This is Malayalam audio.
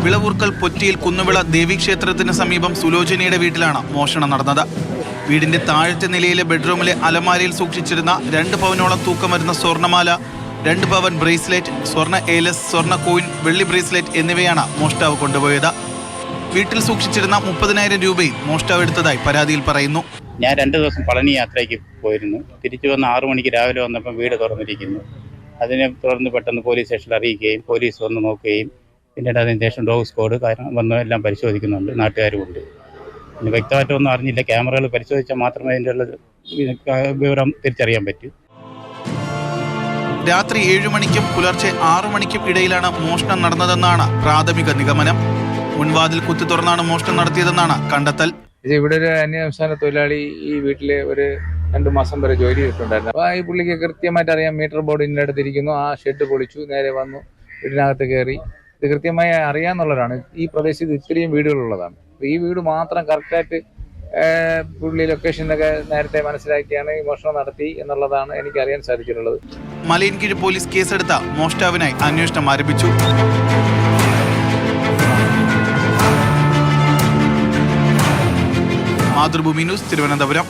വിളവൂർക്കൽ പൊറ്റിയിൽ കുന്നുവിള ദേവീക്ഷേത്രത്തിന് സമീപം സുലോചനയുടെ വീട്ടിലാണ് മോഷണം നടന്നത്. വീടിന്റെ താഴത്തെ നിലയിലെ ബെഡ്റൂമിലെ അലമാരയിൽ സൂക്ഷിച്ചിരുന്ന 2 പവനോളം തൂക്കം വരുന്ന സ്വർണ്ണമാല, 2 പവൻ ബ്രേസ്ലെറ്റ്, സ്വർണ്ണ ഏലസ്, സ്വർണ്ണ കോയിൻ, വെള്ളി ബ്രേസ്ലെറ്റ് എന്നിവയാണ് മോഷ്ടാവ് കൊണ്ടുപോയത്. വീട്ടിൽ സൂക്ഷിച്ചിരുന്ന 30,000 രൂപയും മോഷ്ടാവ് എടുത്തതായി പരാതിയിൽ പറയുന്നു. ഞാൻ 2 ദിവസം പളനി യാത്രയ്ക്ക് പോയിരുന്നു. തിരിച്ചു വന്ന് 6 മണിക്ക് രാവിലെ വന്നപ്പോൾ വീട് തുറന്നിരിക്കുന്നു. അതിനെ തുടർന്ന് പെട്ടെന്ന് പോലീസ് സ്റ്റേഷനിൽ അറിയിക്കുകയും പോലീസ് വന്ന് നോക്കുകയും പിന്നീട് അതിന് ശേഷം ഡോഗ് സ്ക്വാഡ് വന്ന് എല്ലാം പരിശോധിക്കുന്നുണ്ട്. നാട്ടുകാരുമുണ്ട്. പിന്നെ വ്യക്തമായിട്ടൊന്നും അറിഞ്ഞില്ല. ക്യാമറകൾ പരിശോധിച്ചാൽ മാത്രമേ അതിൻ്റെ വിവരം തിരിച്ചറിയാൻ പറ്റൂ. രാത്രി 7 മണിക്കും പുലർച്ചെ 6 മണിക്കും ഇടയിലാണ് മോഷണം നടന്നതെന്നാണ് പ്രാഥമിക നിഗമനം. മുൻവാതിൽ കുത്തി തുറന്നാണ് മോഷണം നടത്തിയതെന്നാണ് കണ്ടെത്തൽ. ഇവിടെ ഒരു അന്യസംസ്ഥാന തൊഴിലാളി ഈ വീട്ടില് ഒരു 2 മാസം വരെ ജോലി ചെയ്തിട്ടുണ്ടായിരുന്നു. അപ്പൊ ഈ പുള്ളിക്ക് കൃത്യമായിട്ട് അറിയാം, മീറ്റർ ബോർഡ് ഇതിൻ്റെ അടുത്തിരിക്കുന്നു. ആ ഷെഡ് പൊളിച്ചു, നേരെ വന്നു വീടിനകത്ത് കയറി. ഇത് കൃത്യമായി അറിയാന്നുള്ളതാണ്. ഈ പ്രദേശത്ത് ഇത്രയും വീടുകളുള്ളതാണ്. ഈ വീട് മാത്രം കറക്റ്റായിട്ട് പുള്ളി ലൊക്കേഷനൊക്കെ നേരത്തെ മനസ്സിലാക്കിയാണ് ഈ മോഷണം നടത്തി എന്നുള്ളതാണ് എനിക്ക് അറിയാൻ സാധിച്ചിട്ടുള്ളത്. മലയൻകീഴ് പോലീസ് കേസെടുത്ത മോഷ്ടാവിനായി അന്വേഷണം ആരംഭിച്ചു. മാതൃഭൂമി ന്യൂസ്, തിരുവനന്തപുരം.